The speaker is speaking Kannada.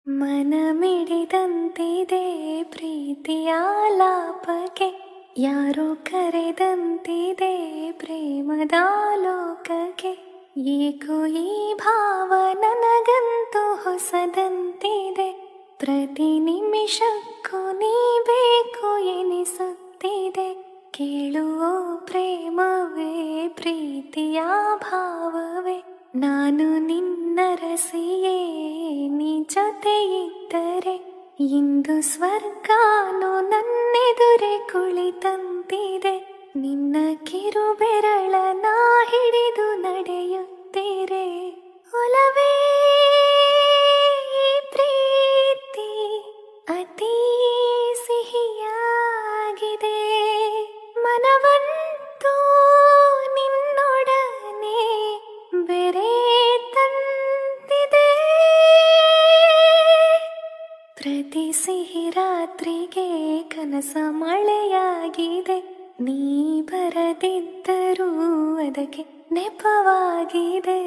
ಮನ ಮಿಡಿದಂತಿದೆ ಪ್ರೀತಿಯ ಲಾಪಕ್ಕೆ, ಯಾರೋ ಕರೆದಂತಿದೆ ಪ್ರೇಮದ ಲೋಕಕ್ಕೆ. ಏಕೋ ಈ ಭಾವ ನನಗಂತೂ ಹೊಸದಂತಿದೆ, ಪ್ರತಿ ನಿಮಿಷಕ್ಕೂ ನೀ ಬೇಕು ಎನಿಸುತ್ತಿದೆ. ಕೇಳುವ ಪ್ರೇಮವೇ ಪ್ರೀತಿಯ ಭಾವವೇ, ನಾನು ನಿನ್ನ ರಸಿಯೇ ನೀ ಜೊತೆ ಇದ್ದರೆ, ಇಂದು ಸ್ವರ್ಗಾನು ನನ್ನೆದುರೆ ಕುಳಿತಂತಿದೆ. ನಿನ್ನ ಕಿರುಬೆರಳ ನಾ ಹಿಡಿದು ನಡೆಯುತ್ತೀರೆ. ಒಲವೇ ಈ ಪ್ರೀತಿ ಅತೀ ಸಿಹಿಯಾಗಿದೆ, ಮನವಂತೂ ನಿನ್ನೊಡನೆ ಬೆರೆ ತಂದಿದೆ. ಪ್ರತಿ ಸಿಹಿ ರಾತ್ರಿಗೆ ಕನಸ ಮಳೆಯಾಗಿದೆ, ನೀ ಬರದಿದ್ದರೂ ಅದಕ್ಕೆ ನೆಪವಾಗಿದೆ.